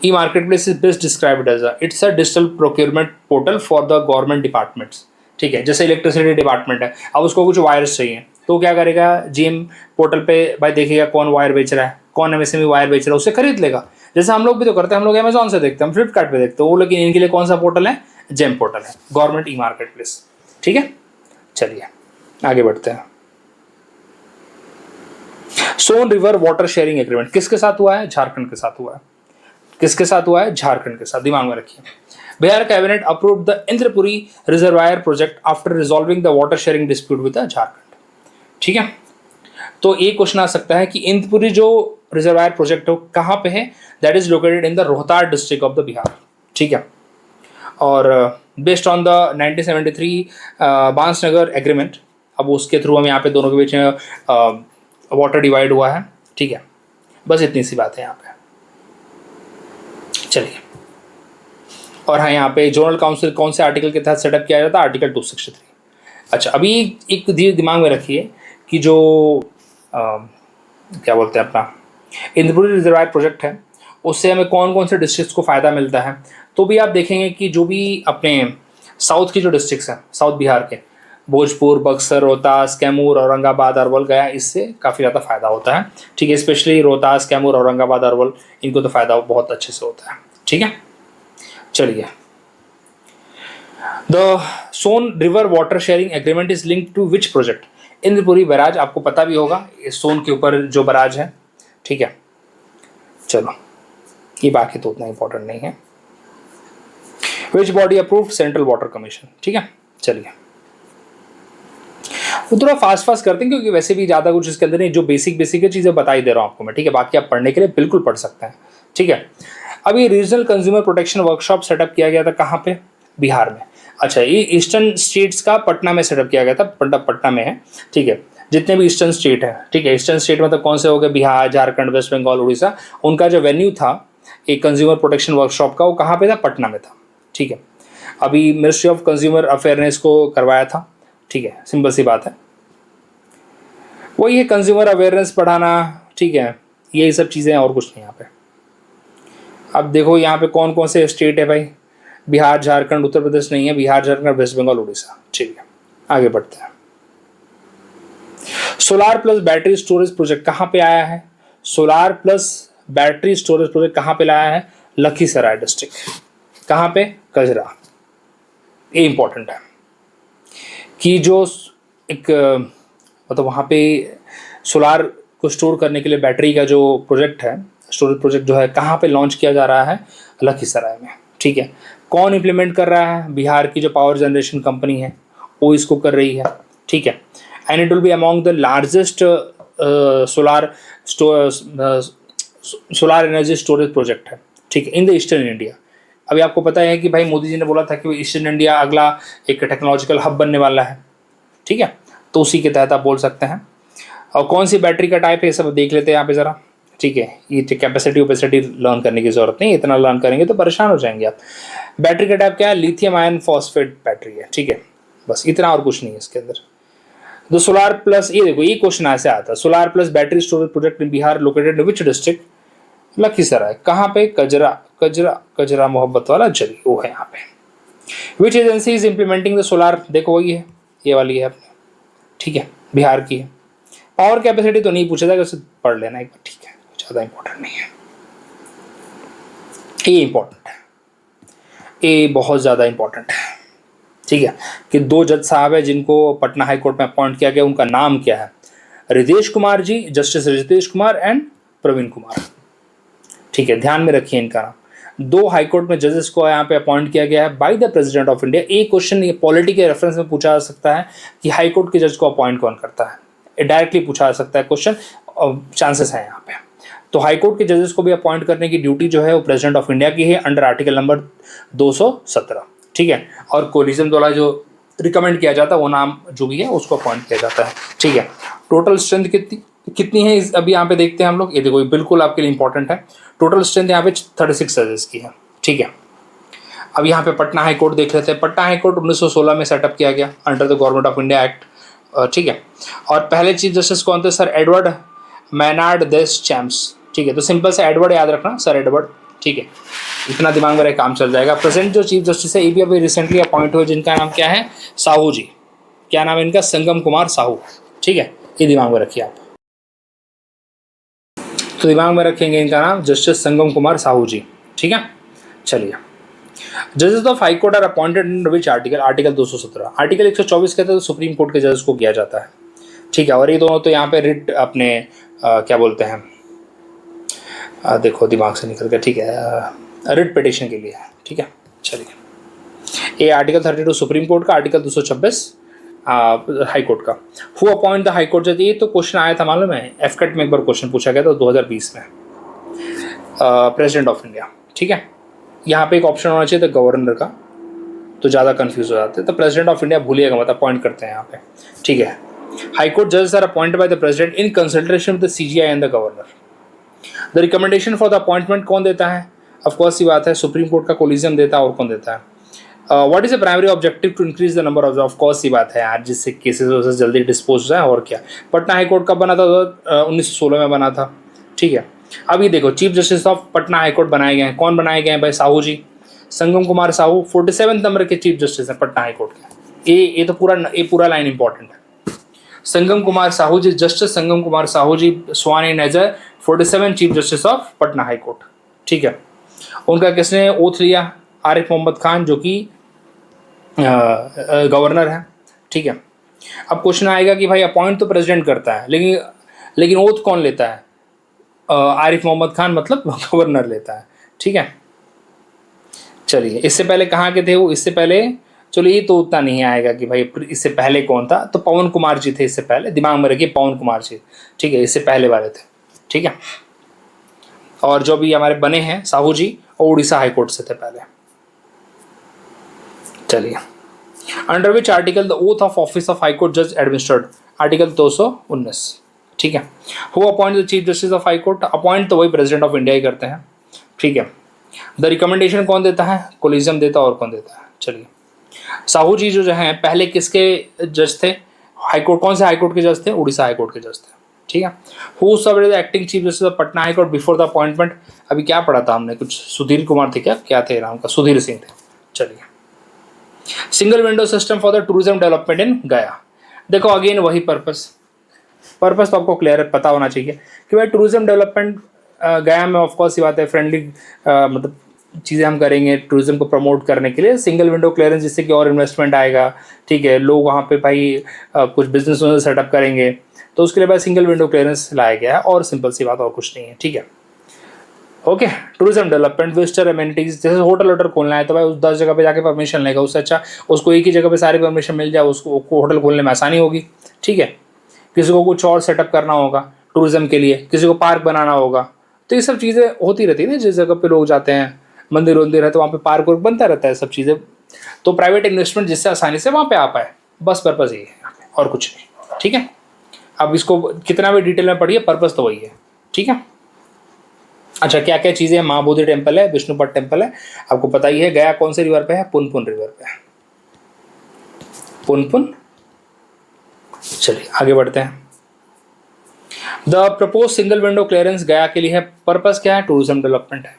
E-marketplace is best described as it's a digital procurement portal for the government departments, ठीक है। जैसे इलेक्ट्रिसिटी डिपार्टमेंट है, अब उसको कुछ वायर्स चाहिए, तो क्या करेगा? जीएम पोर्टल पे भाई देखेगा कौन वायर बेच रहा है, कौन एमएसएमई वायर बेच रहा है, उससे खरीद लेगा। जैसे हम लोग भी तो करते हैं, हम लोग अमेजोन से देखते हैं, हम फ्लिपकार्ट पे देखते हैं वो, लेकिन इनके लिए कौन सा पोर्टल है? जेम पोर्टल है, गवर्नमेंट E-marketplace, ठीक है। चलिए आगे बढ़ते हैं। सोन रिवर वाटर शेयरिंग एग्रीमेंट किसके साथ हुआ है? झारखंड के साथ हुआ है। किसके साथ हुआ है? झारखंड के साथ, दिमाग में रखिए। Bihar cabinet approved the Indrapuri reservoir project after resolving the water sharing dispute with Jharkhand, ठीक है। तो एक क्वेश्चन आ सकता है कि इंद्रपुरी जो रिजर्वायर प्रोजेक्ट है कहाँ पे है? That is located in the Rohtas district of the Bihar, ठीक है। और बेस्ड ऑन द 1973 बांसनगर एग्रीमेंट, अब उसके थ्रू हम यहाँ पे दोनों के बीच में वाटर डिवाइड हुआ है, ठीक है। बस इतनी सी बात है यहाँ पे। चलिए, और हाँ यहाँ पे जोनल काउंसिल कौन से आर्टिकल के तहत सेटअप किया जाता है? आर्टिकल 263। अच्छा, अभी एक दिमाग में रखिए कि जो क्या बोलते हैं अपना इंद्रपुरी रिजर्वायर प्रोजेक्ट है, उससे हमें कौन कौन से डिस्ट्रिक्ट्स को फ़ायदा मिलता है। तो भी आप देखेंगे कि जो भी अपने साउथ की जो डिस्ट्रिक्ट्स हैं, साउथ बिहार के, भोजपुर, बक्सर, रोहतास, कैमूर, औरंगाबाद, अरवल, गया, इससे काफ़ी ज़्यादा फ़ायदा होता है, ठीक है। स्पेशली रोहतास, कैमूर, औरंगाबाद, अरवल, इनको तो फ़ायदा बहुत अच्छे से होता है, ठीक है। चलिए, the Son river water sharing agreement is linked to which project? Indrapuri barrage, आपको पता भी होगा, सोन के ऊपर जो बैराज है, ठीक है। चलो, ये बाकी तो उतना इंपॉर्टेंट नहीं है। Which body approved? Central water commission, ठीक है। चलिए, तो थोड़ा फास्ट करते हैं क्योंकि वैसे भी ज़्यादा कुछ इसके अंदर नहीं, जो बेसिक चीज़ें बता ही दे रहा हूँ आपको मैं, ठीक है। बाकी आप पढ़ने के लिए बिल्कुल पढ़ सकते हैं, ठीक है। अभी regional consumer protection workshop setup किया गया था कहाँ पे? बिहार में। अच्छा, ये ईस्टर्न स्टेट्स का पटना में सेटअप किया गया था, पटना में है, ठीक है। जितने भी ईस्टर्न स्टेट है, ठीक है। ईस्टर्न स्टेट मतलब कौन से हो गए? बिहार, झारखंड, वेस्ट बंगाल, उड़ीसा। उनका जो वेन्यू था एक कंज्यूमर प्रोटेक्शन वर्कशॉप का, वो कहाँ पे था? पटना में था, ठीक है। अभी मिनिस्ट्री ऑफ कंज्यूमर अफेयरनेस को करवाया था, ठीक है। सिंपल सी बात है, वही है कंज्यूमर अवेयरनेस बढ़ाना, ठीक है। यही सब चीज़ें, और कुछ नहीं यहाँ पे। अब देखो यहाँ पे कौन कौन से स्टेट है भाई? बिहार, झारखंड, उत्तर प्रदेश नहीं है, बिहार, झारखंड, वेस्ट बंगाल, उड़ीसा, ठीक है। आगे बढ़ते हैं। Solar plus battery storage project कहाँ पे आया है? Solar plus battery storage project कहाँ पे लाया है? लखीसराय डिस्ट्रिक्ट। कहाँ पे? कजरा। ये इंपॉर्टेंट है कि जो एक मतलब वहाँ पे सोलार को स्टोर करने के लिए बैटरी का जो प्रोजेक्ट है, स्टोरेज प्रोजेक्ट जो है, कहाँ पे लॉन्च किया जा रहा है? लखीसराय में, ठीक है। कौन इम्प्लीमेंट कर रहा है? बिहार की जो पावर जनरेशन कंपनी है वो इसको कर रही है, ठीक है। And it will be among the largest solar energy storage project है, ठीक है, इन द ईस्टर्न इंडिया। अभी आपको पता है कि भाई मोदी जी ने बोला था कि ईस्टर्न इंडिया अगला एक टेक्नोलॉजिकल हब बनने वाला है, ठीक है। तो उसी के तहत आप बोल सकते हैं। और कौन सी बैटरी का टाइप है, सब देख लेते हैं यहाँ पे ज़रा, ठीक है। ये कैपेसिटी लर्न करने की जरूरत नहीं, इतना लर्न करेंगे तो परेशान हो जाएंगे आप। बैटरी का टाइप क्या है? लिथियम आयन फॉस्फेट बैटरी है, ठीक है। बस इतना, और कुछ नहीं है इसके अंदर। तो सोलार प्लस, ये देखो, ये क्वेश्चन ऐसे आता है, solar plus battery storage project in Bihar located in which district? Lakhisarai. कहाँ पे? कजरा मोहब्बत वाला जरी, वो है यहाँ पे। Which agency is implementing the solar? देखो वही है, ये वाली है अपने, ठीक है, बिहार की है। पावर कैपेसिटी तो नहीं पूछा था, उसे पढ़ लेना एक बार, ठीक है, ज़्यादा इंपॉर्टेंट नहीं है। ये इंपॉर्टेंट है, ये बहुत ज़्यादा इंपॉर्टेंट है, ठीक है। कि 2 जज साहब है जिनको पटना हाई कोर्ट में अपॉइंट किया गया, उनका नाम क्या है? रितेश कुमार जी, जस्टिस रितेश कुमार एंड प्रवीण कुमार, ठीक है। ध्यान में रखिए इनका नाम। 2 हाई कोर्ट में जजेस को यहाँ पे अपॉइंट किया गया है by the president of India. एक क्वेश्चन ये पॉलिटी के रेफरेंस में पूछा जा सकता है कि हाई कोर्ट के जज को अपॉइंट कौन करता है, डायरेक्टली पूछा जा सकता है क्वेश्चन, चांसेस है यहाँ पे। तो हाई कोर्ट के जजेस को भी अपॉइंट करने की ड्यूटी जो है वो प्रेसिडेंट ऑफ इंडिया की है अंडर आर्टिकल नंबर 217, ठीक है। और कोलिजन द्वारा जो रिकमेंड किया जाता है वो नाम जो भी है उसको अपॉइंट किया जाता है, ठीक है। टोटल स्ट्रेंथ कितनी है अभी यहाँ पे देखते हैं हम लोग। ये देखो, ये बिल्कुल आपके लिए इंपॉर्टेंट है। टोटल स्ट्रेंथ यहाँ पे 36 जजेस की है, ठीक है। अब यहाँ पे पटना हाई कोर्ट देख लेते हैं। पटना हाई कोर्ट 1916 में सेटअप किया गया under the government of India act, ठीक है। और पहले चीफ जस्टिस कौन थे? सर एडवर्ड मैनार्ड देस चैम्प्स, ठीक है। तो सिंपल से एडवर्ड याद रखना, सर एडवर्ड, ठीक है। इतना दिमाग में रहे काम चल जाएगा। प्रेजेंट जो चीफ जस्टिस है ये भी अभी रिसेंटली अपॉइंट हुए, जिनका नाम क्या है? साहू जी। क्या नाम है इनका? संगम कुमार साहू, ठीक है। ये दिमाग में रखिए आप। तो दिमाग में रखेंगे इनका नाम जस्टिस संगम कुमार साहू जी, ठीक है। चलिए, जजेस of high court are appointed under which article? Article 217। Article 124 कहते हैं तो सुप्रीम कोर्ट के जजेस को किया जाता है, ठीक है। और ये दोनों तो यहाँ पे रिट अपने क्या बोलते हैं, देखो दिमाग से निकल गया, ठीक है, रिट पिटिशन के लिए, ठीक है। चलिए, ये आर्टिकल 32 सुप्रीम कोर्ट का, आर्टिकल 226 हाई कोर्ट का। Who appoint the high court जज? ये तो क्वेश्चन आया था मालूम है, एफकेट में एक बार क्वेश्चन पूछा गया था 2020 में, प्रेसिडेंट ऑफ इंडिया, ठीक है। यहाँ पे एक ऑप्शन होना चाहिए था गवर्नर का, तो ज़्यादा कंफ्यूज हो जाते हैं। तो प्रेसिडेंट ऑफ इंडिया भूलिएगा मत, अपॉइंट करते हैं यहाँ पे, ठीक है। हाई कोर्ट जजेस are appointed by the president in consultation with the CGI and the governor. The recommendation for the appointment कौन देता है? ऑफकोर्स ये बात है, सुप्रीम कोर्ट का कोलिजियम देता है, और कौन देता है? What is the primary objective? To increase the number of courts, ये बात है यार, जिससे केसेस जल्दी डिस्पोज हो जाए, और क्या। पटना हाई कोर्ट कब बना था? 1916 में बना था, ठीक है। अब ये देखो, chief justice of Patna high court बनाए गए हैं, कौन बनाए गए हैं भाई? साहू जी, संगम कुमार साहू 47 नंबर के चीफ जस्टिस हैं पटना हाई कोर्ट के। ये तो पूरा लाइन इंपॉर्टेंट है। Sangam Kumar Sahu ji, justice Sangam Kumar Sahu ji sworn in as 47 chief justice of Patna high court, ठीक है। उनका किसने ओथ लिया? आरिफ मोहम्मद खान, जो कि गवर्नर है, ठीक है। अब क्वेश्चन आएगा कि भाई अपॉइंट तो प्रेसिडेंट करता है, लेकिन ओथ कौन लेता है? आरिफ मोहम्मद खान, मतलब गवर्नर लेता है, ठीक है। चलिए, इससे पहले कहाँ के थे वो? इससे पहले, चलो ये तो उतना नहीं आएगा कि भाई इससे पहले कौन था, तो पवन कुमार जी थे इससे पहले, दिमाग में रखिए पवन कुमार जी, ठीक है, इससे पहले वाले थे, ठीक है। और जो भी हमारे बने हैं साहू जी, और उड़ीसा हाई कोर्ट से थे पहले। चलिए, under which article the oath of office of high court जज एडमिनिस्टर्ड? आर्टिकल 219, ठीक है। Who appoint the chief justice of high court? Appoint तो वही प्रेसिडेंट ऑफ इंडिया ही करते हैं, ठीक है। द रिकमेंडेशन कौन देता है? कोलिजियम देता है, और कौन देता है? चलिए, साहू जी जो हैं पहले किसके जज थे? हाई कोर्ट, कौन से हाई कोर्ट के जज थे? उड़ीसा हाई कोर्ट के जज थे, ठीक है। Who served as acting chief justice of Patna high court before the appointment? अभी क्या पढ़ा था हमने, कुछ सुधीर कुमार थे क्या थे नाम का? सुधीर सिंह थे। चलिए, single window system for the tourism development in गया। देखो अगेन वही पर्पस तो आपको क्लियर पता होना चाहिए कि भाई टूरिज्म डेवलपमेंट गया में ऑफकोर्स ये बात है, फ्रेंडली मतलब चीज़ें हम करेंगे टूरिज्म को प्रमोट करने के लिए। सिंगल विंडो क्लियरेंस, जिससे कि और इन्वेस्टमेंट आएगा, ठीक है। लोग वहाँ पे भाई कुछ बिजनेस सेटअप करेंगे, तो उसके लिए भाई सिंगल विंडो क्लियरेंस लाया गया है, और सिंपल सी बात, और कुछ नहीं है, ठीक है। Okay, tourism development, visitor amenities, जैसे होटल खोलना है तो भाई उस 10 जगह पे जाके परमिशन लेगा, उससे अच्छा उसको एक ही जगह पे सारी परमिशन मिल जाए, उसको होटल खोलने में आसानी होगी, ठीक है। किसी को कुछ और सेटअप करना होगा टूरिज्म के लिए, किसी को पार्क बनाना होगा, तो ये सब चीज़ें होती रहती है ना। जिस जगह पे लोग जाते हैं, मंदिर है, तो वहाँ पे पार्क वर्क बनता रहता है, सब चीज़ें। तो प्राइवेट इन्वेस्टमेंट जिससे आसानी से वहाँ पे आ पाए, बस पर्पज़ यही है, और कुछ नहीं, ठीक है। अब इसको कितना भी डिटेल में पढ़िए, पर्पज़ तो वही है, ठीक है। अच्छा, क्या क्या चीज़ें हैं? महाबोधि टेम्पल है, विष्णुपद टेम्पल है, आपको पता ही है। गया कौन से रिवर पे है? पुनपुन रिवर पे है, पुनपुन। चलिए आगे बढ़ते हैं। The propose single window clearance गया के लिए है, पर्पस क्या है? टूरिज्म डेवलपमेंट है।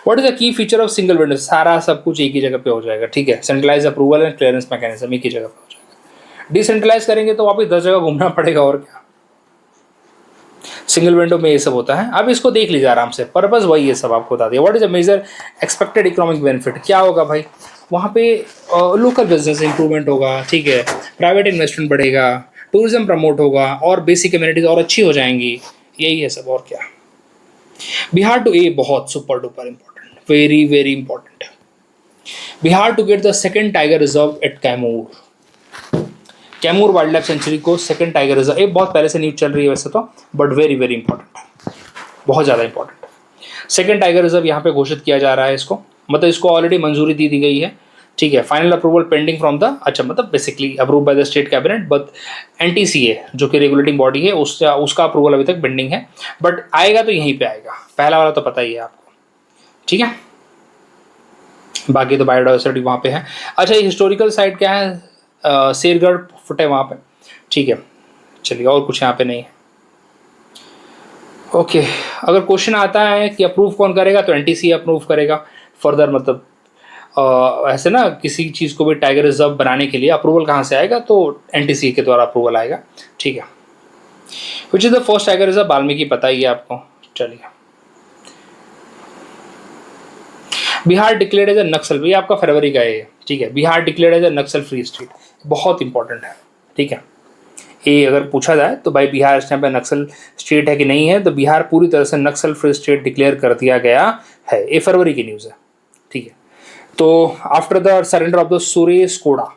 What is the key feature of single window? सारा सब कुछ एक ही जगह पे हो जाएगा, ठीक है। Centralise approval and clearance mechanism एक ही जगह पे हो जाएगा। डिसेंट्रलाइज करेंगे तो वापस 10 जगह घूमना पड़ेगा, और क्या। सिंगल विंडो में ये सब होता है। अब इसको देख लीजिए आराम से, पर्पस वही है, सब आपको बता दिया। What is the major expected economic benefit? क्या होगा भाई? वहाँ पे लोकल बिजनेस इंप्रूवमेंट होगा, ठीक है, प्राइवेट इन्वेस्टमेंट बढ़ेगा, टूरिज्म प्रमोट होगा, और बेसिक कम्युनिटीज और अच्छी हो जाएंगी, यही है सब, और क्या। बिहार टू ए बहुत super duper important. Very very important. Bihar to get the second tiger reserve at Kaimur. Kaimur wildlife sanctuary को सेकेंड टाइगर रिजर्व, एक बहुत पहले से न्यूज चल रही है वैसे तो, बट वेरी वेरी इंपॉर्टेंट, बहुत ज़्यादा इंपॉर्टेंट। सेकेंड टाइगर रिजर्व यहाँ पे घोषित किया जा रहा है इसको, मतलब इसको ऑलरेडी मंजूरी दी गई है, ठीक है। Final approval pending from the, अच्छा मतलब basically approve by the state cabinet, but NTCA जो कि रेगुलेटिंग बॉडी है उसका अप्रूवल अभी तक पेंडिंग है, बट आएगा तो यहीं पे आएगा, पहला वाला तो पता ही है आपको, ठीक है। बाकी तो बायोडाइवर्सिटी वहाँ पे है। अच्छा ये हिस्टोरिकल साइट क्या है, शेरगढ़ फुट है वहाँ पे, ठीक है। चलिए और कुछ यहाँ पे नहीं है। ओके अगर क्वेश्चन आता है कि अप्रूव कौन करेगा तो एनटीसीए अप्रूव करेगा फर्दर, मतलब ऐसे ना किसी चीज़ को भी टाइगर रिजर्व बनाने के लिए अप्रूवल कहाँ से आएगा, तो एनटीसीए के द्वारा अप्रूवल आएगा, ठीक है। Which is the first tiger reserve, Valmiki पता ही है आपको। चलिए Bihar declared as a Naxal, ये आपका फरवरी का है, ठीक है। Bihar declared as a Naxal free state, बहुत इंपॉर्टेंट है, ठीक है। ये अगर पूछा जाए तो भाई बिहार इस टाइम पे नक्सल स्टेट है कि नहीं है, तो बिहार पूरी तरह से नक्सल फ्री स्टेट डिक्लेयर कर दिया गया है, ये फरवरी की न्यूज़ है, ठीक है। तो after the surrender of the Suresh Koda,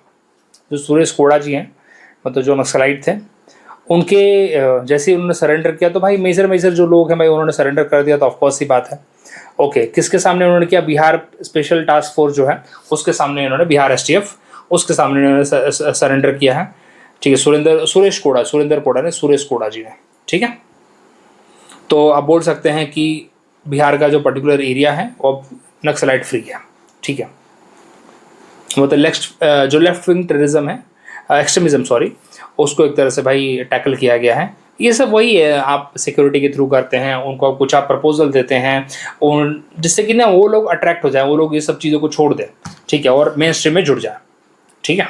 जो सुरेश कोड़ा जी हैं, मतलब जो नक्सलाइट थे, उनके जैसे ही उन्होंने सरेंडर किया तो भाई मेजर जो लोग हैं भाई उन्होंने सरेंडर कर दिया, तो ऑफकोर्स ही बात है। ओके किसके सामने उन्होंने किया, बिहार स्पेशल टास्क फोर्स जो है उसके सामने इन्होंने, बिहार एसटीएफ उसके सामने इन्होंने सरेंडर किया है, ठीक है। सुरेश कोड़ा ने, सुरेश कोड़ा जी ने, ठीक है। तो आप बोल सकते हैं कि बिहार का जो पर्टिकुलर एरिया है वो नक्सलाइट फ्री है, ठीक है। मतलब जो लेफ्ट विंग टेररिज्म है, एक्सट्रीमिज्म सॉरी, उसको एक तरह से भाई टैकल किया गया है। ये सब वही है, आप सिक्योरिटी के थ्रू करते हैं, उनको कुछ आप प्रपोजल देते हैं और जिससे कि ना वो लोग अट्रैक्ट हो जाए, वो लोग ये सब चीज़ों को छोड़ दें, ठीक है, और मेन स्ट्रीम में जुड़ जाए, ठीक है।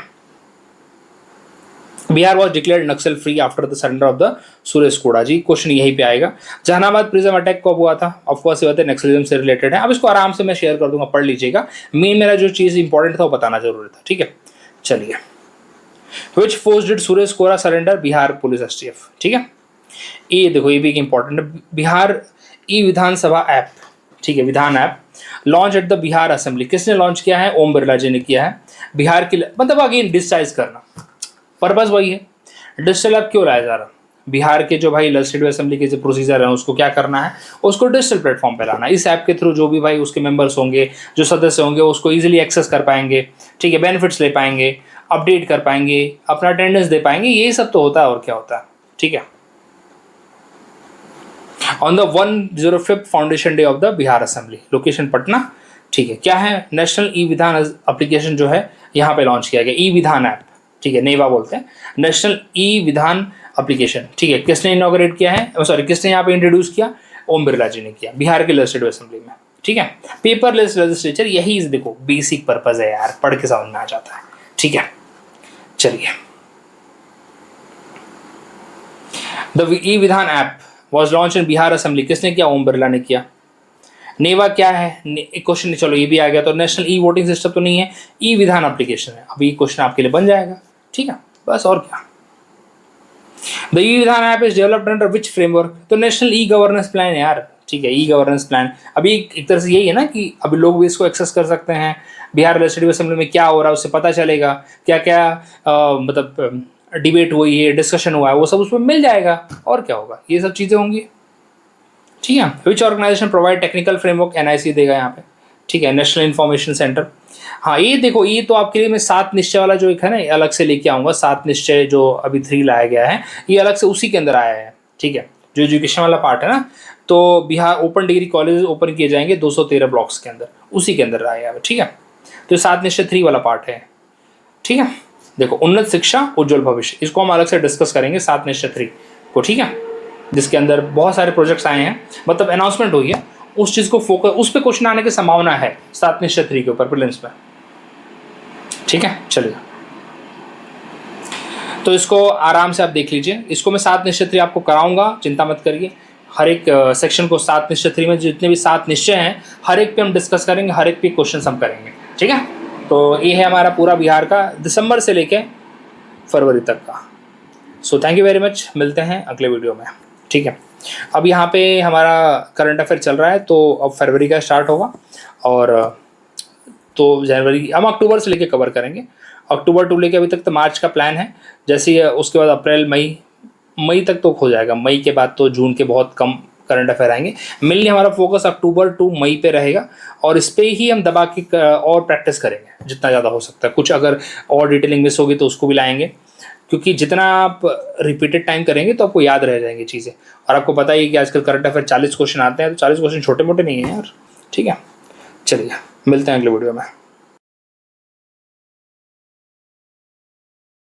Bihar was declared Naxal free after the surrender of the Suresh Koda ji, question यहीं पे आएगा। जहानाबाद प्रिज्म अटैक कब हुआ था, ऑफकोर्स ये बात है नक्सलिज्म से रिलेटेड है, अब इसको आराम से मैं शेयर कर दूंगा, पढ़ लीजिएगा, मेन मेरा जो चीज़ इंपॉर्टेंट था वो बताना जरूरी था, ठीक है। चलिए which force did Suresh Koda surrender, Bihar police STF, ठीक है। ये देखो ये भी एक इंपॉर्टेंट है, बिहार ई विधानसभा ऐप, ठीक है, विधान app launch at the Bihar assembly, किसने लॉन्च किया है, ओम बिरला जी ने किया है। बिहार की मतलब अगेन डिजिटाइज करना, पर्पस वही है, डिजिटल ऐप क्यों लाया जा रहा, बिहार के जो भाई लेजिस्लेटिव असेंबली के जो प्रोसीजर है उसको क्या करना है, उसको डिजिटल प्लेटफॉर्म पे लाना। इस ऐप के थ्रू जो भी भाई उसके मेंबर्स होंगे, जो सदस्य होंगे, उसको इजीली एक्सेस कर पाएंगे, ठीक है, बेनिफिट्स ले पाएंगे, अपडेट कर पाएंगे, अपना अटेंडेंस दे पाएंगे, यही सब तो होता है और क्या होता है, ठीक है। On the 105th foundation day of the Bihar assembly, location Patna, ठीक है। क्या है, नेशनल ई विधान एप्लीकेशन जो है यहाँ पे लॉन्च किया गया, ई विधान ऐप, ठीक है, नेवा बोलते हैं, नेशनल ई विधान एप्लीकेशन, ठीक है। किसने इनॉग्रेट किया है, सॉरी किसने यहाँ पे इंट्रोड्यूस किया, ओम बिरला जी ने किया, बिहार के लेजिस्लेटिव असेंबली में, ठीक है। पेपरलेस लेजिस्लेचर, यही देखो बेसिक पर्पज है यार, पढ़ के समझ में आ जाता है, ठीक है। चलिए द ई विधान app was launch in Bihar assembly, किसने किया, ओम बिरला ने किया। नेवा क्या है, क्वेश्चन चलो ये भी आ गया, तो नेशनल ई वोटिंग सिस्टम तो नहीं है, ई विधान एप्लीकेशन है, अभी क्वेश्चन आपके लिए बन जाएगा, ठीक है, बस और क्या। द ई विधान app is developed under which framework, तो नेशनल ई गवर्नेंस प्लान यार, ठीक है, ई गवर्नेंस प्लान। अभी एक तरह से यही है ना कि अभी लोग भी इसको एक्सेस कर सकते हैं, बिहार लेजिस्लेटिव असेंबली में क्या हो रहा है उससे पता चलेगा, क्या क्या मतलब डिबेट हुई है, डिस्कशन हुआ है, वो सब उसमें मिल जाएगा, और क्या होगा, ये सब चीज़ें होंगी, ठीक है। Which organisation provide technical framework, NIC देगा यहाँ पे, ठीक है, नेशनल इन्फॉर्मेशन सेंटर। हाँ ये देखो, ये तो आपके लिए मैं 7 निश्चय वाला जो एक है ना अलग से लेके आऊँगा, 7 निश्चय जो अभी 3 लाया गया है, ये अलग से उसी के अंदर आया है, ठीक है, जो एजुकेशन वाला पार्ट है ना, तो Bihar open degree college open किए जाएंगे 213 ब्लॉक्स के अंदर, उसी के अंदर आया है, ठीक है। तो 7 निश्चय 3 वाला पार्ट है, ठीक है। देखो उन्नत शिक्षा उज्जवल भविष्य, इसको हम अलग से डिस्कस करेंगे 7 निश्चय 3 को, ठीक है, जिसके अंदर बहुत सारे प्रोजेक्ट्स आए हैं, मतलब अनाउंसमेंट हुई है, उस चीज़ को फोकस, उस पर क्वेश्चन आने की संभावना है 7 निश्चय 3 के ऊपर प्रीलिम्स में, ठीक है। चलिए तो इसको आराम से आप देख लीजिए, इसको मैं 7 निश्चय 3 आपको कराऊंगा, चिंता मत करिए। हर एक सेक्शन को 7 निश्चय 3 में जितने भी 7 निश्चय हैं हर एक पे हम डिस्कस करेंगे, हर एक पे क्वेश्चन हम करेंगे, ठीक है। तो ये है हमारा पूरा बिहार का दिसंबर से लेके फरवरी तक का। So thank you very much, मिलते हैं अगले वीडियो में, ठीक है। अब यहाँ पे हमारा करंट अफेयर चल रहा है, तो अब फरवरी का स्टार्ट होगा और तो जनवरी हम अक्टूबर से लेके कवर करेंगे। अक्टूबर टू लेके अभी तक तो मार्च का प्लान है। जैसे ही उसके बाद अप्रैल मई तक तो हो जाएगा। मई के बाद तो जून के बहुत कम करंट अफेयर आएंगे। मेनली हमारा फोकस अक्टूबर टू मई पे रहेगा और इस पे ही हम दबा के और प्रैक्टिस करेंगे जितना ज़्यादा हो सकता है। कुछ अगर और डिटेलिंग मिस होगी तो उसको भी लाएंगे, क्योंकि जितना आप रिपीटेड टाइम करेंगे तो आपको याद रह जाएंगी चीज़ें। और आपको पता ही है कि आजकल करंट अफेयर 40 क्वेश्चन आते हैं, तो 40 क्वेश्चन छोटे मोटे नहीं हैं यार। ठीक है, चलिए मिलते हैं अगले वीडियो में।